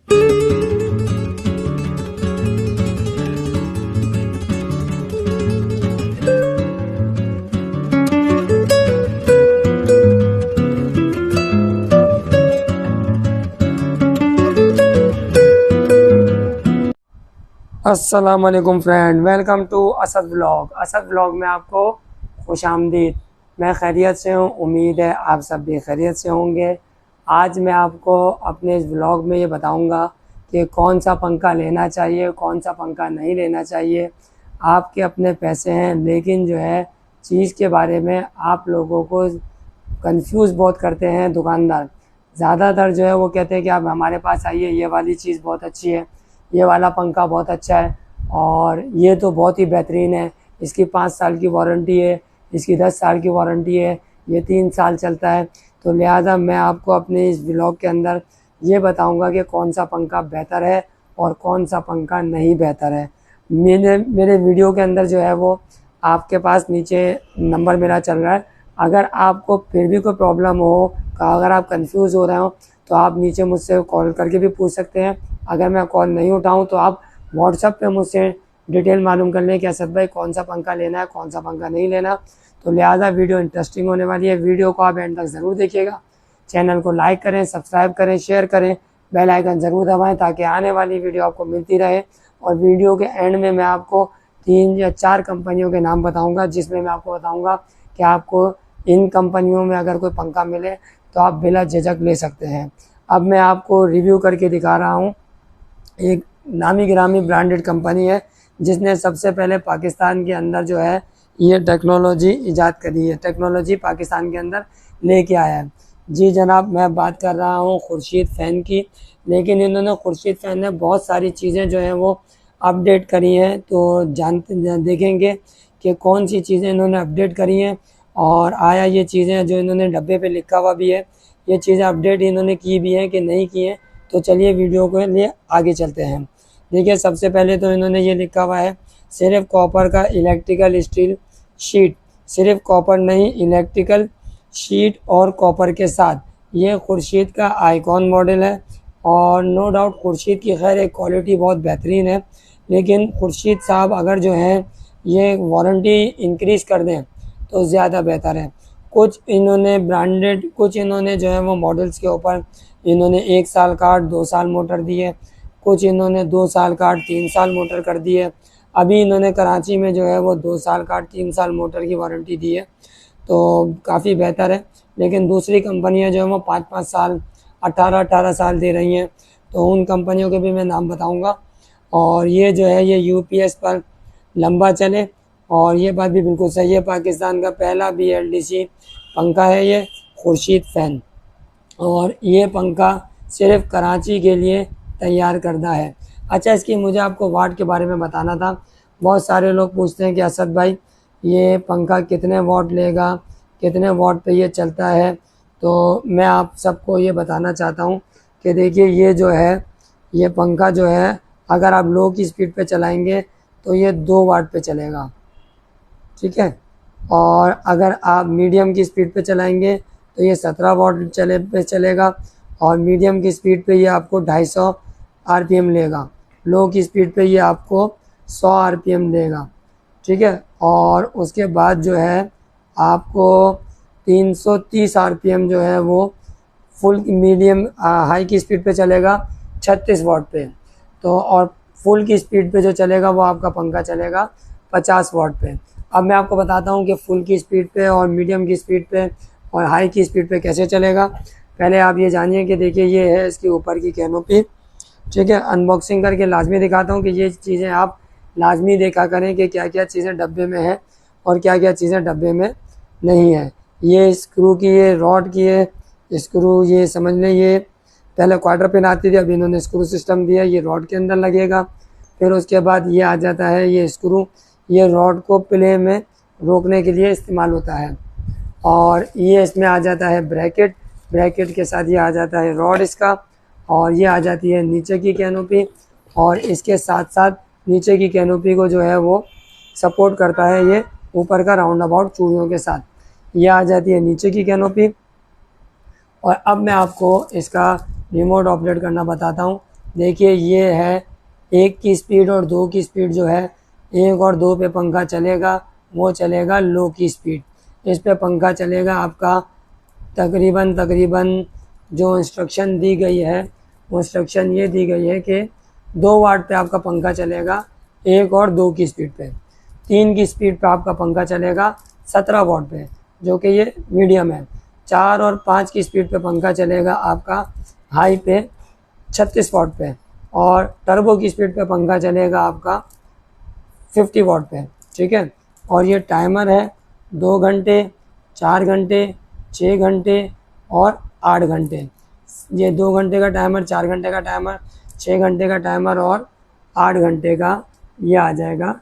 अस्सलाम वालेकुम friend, welcome to Asad vlog. Asad vlog में आपको खुश आमदीद। मैं खैरियत से हूँ, उम्मीद है आप सब भी खैरियत से होंगे। आज मैं आपको अपने इस व्लॉग में ये बताऊंगा कि कौन सा पंखा लेना चाहिए, कौन सा पंखा नहीं लेना चाहिए। आपके अपने पैसे हैं, लेकिन जो है चीज़ के बारे में आप लोगों को कंफ्यूज बहुत करते हैं दुकानदार। ज़्यादातर जो है वो कहते हैं कि आप हमारे पास आइए, ये वाली चीज़ बहुत अच्छी है, ये वाला पंखा बहुत अच्छा है और ये तो बहुत ही बेहतरीन है, इसकी 5 साल की वारंटी है, इसकी 10 साल की वारंटी है, ये 3 साल चलता है। तो लिहाजा मैं आपको अपने इस व्लॉग के अंदर ये बताऊंगा कि कौन सा पंखा बेहतर है और कौन सा पंखा नहीं बेहतर है। मेरे वीडियो के अंदर जो है वो आपके पास नीचे नंबर मेरा चल रहा है। अगर आपको फिर भी कोई प्रॉब्लम हो, अगर आप कंफ्यूज हो रहे हो, तो आप नीचे मुझसे कॉल करके भी पूछ सकते हैं। अगर मैं कॉल नहीं उठाऊं तो आप व्हाट्सएप पे मुझसे डिटेल मालूम कर लें कि असद भाई कौन सा पंखा लेना है, कौन सा पंखा नहीं लेना। तो लिहाजा वीडियो इंटरेस्टिंग होने वाली है, वीडियो को आप एंड तक ज़रूर देखिएगा। चैनल को लाइक करें, सब्सक्राइब करें, शेयर करें, बेल आइकन ज़रूर दबाएं ताकि आने वाली वीडियो आपको मिलती रहे। और वीडियो के एंड में मैं आपको 3 या 4 कंपनियों के नाम बताऊँगा, जिसमें मैं आपको बताऊँगा कि आपको इन कंपनियों में अगर कोई पंखा मिले तो आप बिला झिझक ले सकते हैं। अब मैं आपको रिव्यू करके दिखा रहा हूँ। एक नामी गिरामी ब्रांडेड कंपनी है जिसने सबसे पहले पाकिस्तान के अंदर जो है ये टेक्नोलॉजी ईजाद करी है, टेक्नोलॉजी पाकिस्तान के अंदर लेके आया है। जी जनाब, मैं बात कर रहा हूँ खुर्शीद फ़ैन की। लेकिन इन्होंने खुर्शीद फ़ैन ने बहुत सारी चीज़ें जो हैं वो अपडेट करी हैं, तो देखेंगे कि कौन सी चीज़ें इन्होंने अपडेट करी हैं और आया ये चीज़ें जो इन्होंने डब्बे पे लिखा हुआ भी है, ये चीज़ें अपडेट इन्होंने की भी हैं कि नहीं की हैं। तो चलिए वीडियो के लिए आगे चलते हैं। देखिए, सबसे पहले तो इन्होंने ये लिखा हुआ है सिर्फ कॉपर का इलेक्ट्रिकल स्टील शीट, सिर्फ कॉपर नहीं, इलेक्ट्रिकल शीट और कॉपर के साथ। ये खुर्शीद का आइकॉन मॉडल है और नो डाउट खुर्शीद की खैर एक क्वालिटी बहुत बेहतरीन है। लेकिन खुर्शीद साहब अगर जो है ये वारंटी इंक्रीज़ कर दें तो ज़्यादा बेहतर है। कुछ इन्होंने ब्रांडेड, कुछ इन्होंने जो है वो मॉडल्स के ऊपर इन्होंने 1 साल का 2 साल मोटर दी है, कुछ इन्होंने 2 साल का 3 साल मोटर कर दी है। अभी इन्होंने कराची में जो है वो 2 साल का 3 साल मोटर की वारंटी दी है, तो काफ़ी बेहतर है। लेकिन दूसरी कंपनियां जो है वो 5-5 साल 18-18 साल दे रही हैं, तो उन कंपनियों के भी मैं नाम बताऊंगा। और ये जो है ये यूपीएस पर लंबा चले, और ये बात भी बिल्कुल सही है, पाकिस्तान का पहला BLDC पंखा है ये खुर्शीद फ़ैन। और ये पंखा सिर्फ कराची के लिए तैयार करदा है। अच्छा, इसकी मुझे आपको वाट के बारे में बताना था। बहुत सारे लोग पूछते हैं कि असद भाई ये पंखा कितने वाट लेगा, कितने वाट पे ये चलता है। तो मैं आप सबको ये बताना चाहता हूँ कि देखिए, ये जो है ये पंखा जो है अगर आप लो की स्पीड पे चलाएंगे तो ये 2 वाट पे चलेगा, ठीक है। और अगर आप मीडियम की स्पीड पे चलाएंगे तो ये 17 वाट चलेगा और मीडियम की स्पीड पे ये आपको 250 RPM लेगा, लो की स्पीड पे ये आपको 100 RPM देगा, ठीक है। और उसके बाद जो है आपको 330 RPM जो है वो फुल मीडियम हाई की स्पीड पे चलेगा 36 वाट पे। तो और फुल की स्पीड पे जो चलेगा वो आपका पंखा चलेगा 50 वाट पे। अब मैं आपको बताता हूँ कि फुल की स्पीड पे और मीडियम की स्पीड पे और हाई की स्पीड पे कैसे चलेगा। पहले आप ये जानिए कि देखिए ये है इसकी ऊपर की कैनोपी, ठीक है। अनबॉक्सिंग करके लाजमी दिखाता हूँ कि ये चीज़ें आप लाजमी देखा करें कि क्या क्या चीज़ें डब्बे में हैं और क्या क्या चीज़ें डब्बे में नहीं है। ये स्क्रू की, ये रॉड की है स्क्रू, ये समझ लें ये पहले क्वार्टर पिन आती थी, अब इन्होंने स्क्रू सिस्टम दिया, ये रॉड के अंदर लगेगा। फिर उसके बाद ये आ जाता है ये स्क्रू, ये रॉड को प्ले में रोकने के लिए इस्तेमाल होता है। और ये इसमें आ जाता है ब्रैकेट, ब्रैकेट के साथ ये आ जाता है रॉड इसका, और ये आ जाती है नीचे की कैनोपी। और इसके साथ साथ नीचे की कैनोपी को जो है वो सपोर्ट करता है ये ऊपर का राउंड अबाउट चूड़ियों के साथ। ये आ जाती है नीचे की कैनोपी। और अब मैं आपको इसका रिमोट ऑपरेट करना बताता हूँ। देखिए ये है 1 की स्पीड और 2 की स्पीड जो है, 1 और 2 पे पंखा चलेगा, वो चलेगा लो की स्पीड। इस पे पंखा चलेगा आपका तकरीबन जो इंस्ट्रक्शन दी गई है, वो इंस्ट्रक्शन ये दी गई है कि 2 वाट पे आपका पंखा चलेगा 1 और 2 की स्पीड पे। 3 की स्पीड पे आपका पंखा चलेगा 17 वाट पे, जो कि ये मीडियम है। 4 और 5 की स्पीड पे पंखा चलेगा आपका हाई पे 36 वाट पे, और टर्बो की स्पीड पे पंखा चलेगा आपका 50 वाट पे, ठीक है। और ये टाइमर है 2 घंटे, 4 घंटे, 6 घंटे और 8 घंटे। ये 2 घंटे का टाइमर, 4 घंटे का टाइमर, 6 घंटे का टाइमर और 8 घंटे का ये आ जाएगा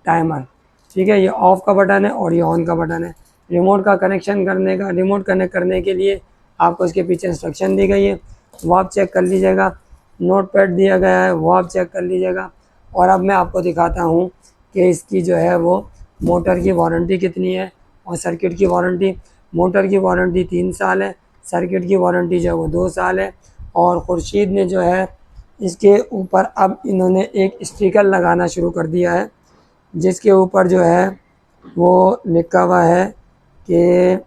टाइमर, ठीक है। ये ऑफ का बटन है और ये ऑन का बटन है। रिमोट का कनेक्शन करने का, रिमोट कनेक्ट करने के लिए आपको इसके पीछे इंस्ट्रक्शन दी गई है, वो आप चेक कर लीजिएगा। नोट पैड दिया गया है, वो आप चेक कर लीजिएगा। और अब मैं आपको दिखाता हूँ कि इसकी जो है वो मोटर की वारंटी कितनी है और सर्किट की वारंटी। मोटर की वारंटी 3 साल है, सर्किट की वारंटी जो है वो 2 साल है। और खुर्शीद ने जो है इसके ऊपर अब इन्होंने एक स्टिकर लगाना शुरू कर दिया है, जिसके ऊपर जो है वो लिखा हुआ है कि,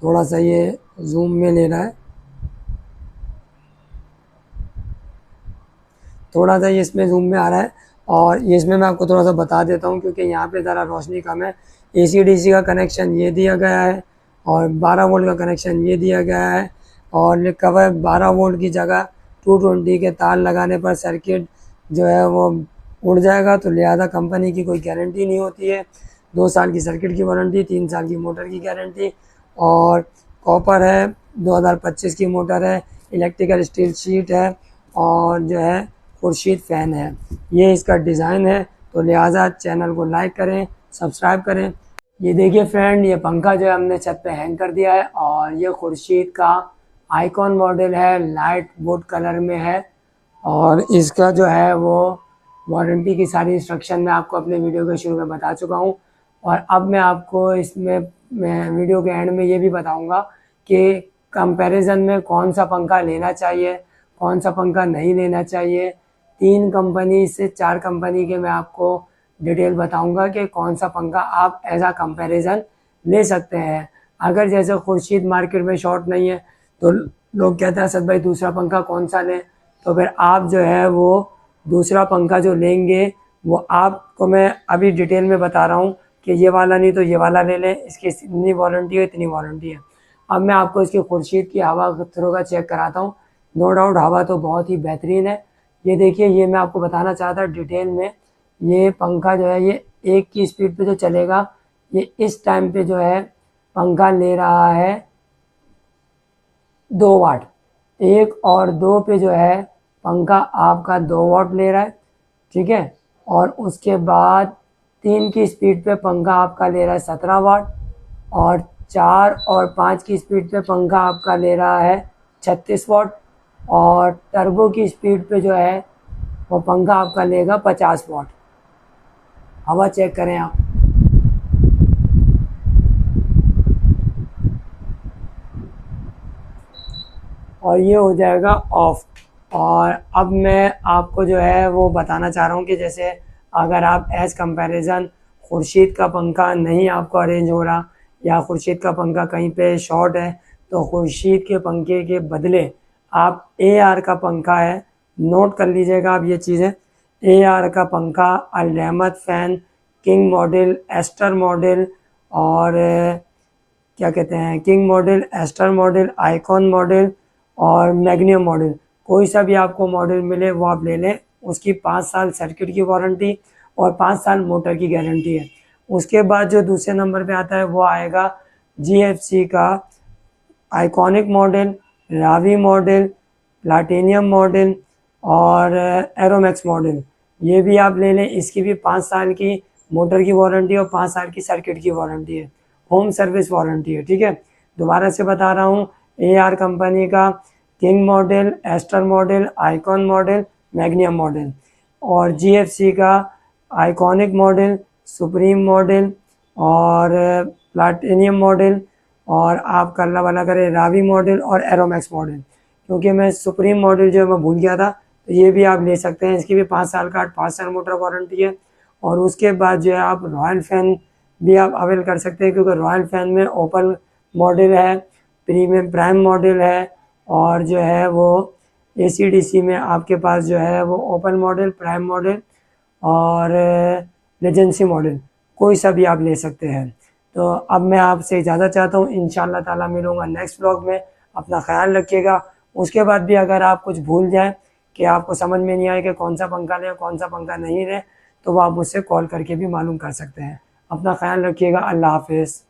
थोड़ा सा ये जूम में ले रहा है, थोड़ा सा ये इसमें जूम में आ रहा है, और ये इसमें मैं आपको थोड़ा सा बता देता हूँ क्योंकि यहाँ पे ज़रा रोशनी कम है। AC/DC का कनेक्शन ये दिया गया है और 12 वोल्ट का कनेक्शन ये दिया गया है, और लिखा हुआ है 12 वोल्ट की जगह 220 के तार लगाने पर सर्किट जो है वो उड़ जाएगा, तो लिहाजा कंपनी की कोई गारंटी नहीं होती है। 2 साल की सर्किट की वारंटी, 3 साल की मोटर की गारंटी, और कॉपर है, 2025 की मोटर है, इलेक्ट्रिकल स्टील शीट है, और जो है खुर्शीद फ़ैन है। ये इसका डिज़ाइन है, तो लिहाजा चैनल को लाइक करें, सब्सक्राइब करें। ये देखिए फ्रेंड, ये पंखा जो है हमने छत पे हैंग कर दिया है, और ये खुर्शीद का आइकॉन मॉडल है, लाइट वुड कलर में है। और इसका जो है वो वारंटी की सारी इंस्ट्रक्शन मैं आपको अपने वीडियो के शुरू में बता चुका हूँ। और अब मैं आपको इसमें मैं वीडियो के एंड में ये भी बताऊँगा कि कंपैरिजन में कौन सा पंखा लेना चाहिए, कौन सा पंखा नहीं लेना चाहिए। 3 कंपनी से 4 कंपनी के मैं आपको डिटेल बताऊंगा कि कौन सा पंखा आप एज आ कंपैरिजन ले सकते हैं। अगर जैसे खुर्शीद मार्केट में शॉर्ट नहीं है तो लोग कहते हैं असद भाई दूसरा पंखा कौन सा लें, तो फिर आप जो है वो दूसरा पंखा जो लेंगे वो आपको मैं अभी डिटेल में बता रहा हूँ कि ये वाला नहीं तो ये वाला ले लें, इसकी इतनी वारंटी है, इतनी वारंटी है। अब मैं आपको इसकी खुर्शीद की हवा थ्रो का चेक कराता हूँ। नो डाउट हवा तो बहुत ही बेहतरीन है। ये देखिए, ये मैं आपको बताना चाहता डिटेल में, ये पंखा जो है ये 1 की स्पीड पे जो चलेगा, ये इस टाइम पे जो है पंखा ले रहा है 2 वाट। 1 और 2 पे जो है पंखा आपका 2 वाट ले रहा है, ठीक है। और उसके बाद 3 की स्पीड पे पंखा आपका ले रहा है 17 वाट, और 4 और 5 की स्पीड पे पंखा आपका ले रहा है 36 वाट, और टर्बो की स्पीड पे जो है वो पंखा आपका लेगा 50 वाट। हवा चेक करें आप। और ये हो जाएगा ऑफ। और अब मैं आपको जो है वो बताना चाह रहा हूँ कि जैसे अगर आप एज कंपैरिजन खुर्शीद का पंखा नहीं आपको अरेंज हो रहा, या खुर्शीद का पंखा कहीं पे शॉर्ट है, तो खुर्शीद के पंखे के बदले आप AR का पंखा है, नोट कर लीजिएगा आप ये चीज़ें। AR का पंखा, Al Rehmat fan, king model, ester model, और क्या कहते हैं, king model, ester model, icon model और मैग्नियम मॉडल, कोई सा भी आपको मॉडल मिले वो आप ले लें। उसकी 5 साल सर्किट की वारंटी और 5 साल मोटर की गारंटी है। उसके बाद जो दूसरे नंबर पे आता है वो आएगा GFC का iconic model, Ravi model, platinum model और एरोमैक्स मॉडल। ये भी आप ले लें, इसकी भी 5 साल की मोटर की वारंटी और 5 साल की सर्किट की वारंटी है, होम सर्विस वारंटी है, ठीक है। दोबारा से बता रहा हूँ, AR कंपनी का king model, ester model, icon model, मैग्नियम मॉडल, और GFC का आइकॉनिक मॉडल, सुप्रीम मॉडल और प्लाटिनियम मॉडल, और आप अल्लाह वाला करें रावी मॉडल और एरोमैक्स मॉडल। क्योंकि मैं सुप्रीम मॉडल जो है मैं भूल गया था। तो ये भी आप ले सकते हैं, इसकी भी 5 साल का 5 साल मोटर वारंटी है। और उसके बाद जो है आप रॉयल फैन भी आप अवेल कर सकते हैं, क्योंकि रॉयल फैन में ओपन मॉडल है, प्रीमियम प्राइम मॉडल है, और जो है वो ACDC में आपके पास जो है वो ओपन मॉडल, प्राइम मॉडल और लेजेंसी मॉडल, कोई सा भी आप ले सकते हैं। तो अब मैं आपसे इजाज़त चाहता हूँ, इंशाल्लाह ताला मिलूँगा नेक्स्ट व्लॉग में। अपना ख्याल रखिएगा। उसके बाद भी अगर आप कुछ भूल जाएं कि आपको समझ में नहीं आए कि कौन सा पंखा लें कौन सा पंखा नहीं लें, तो वो आप मुझसे कॉल करके भी मालूम कर सकते हैं। अपना ख्याल रखिएगा। अल्लाह हाफिज़।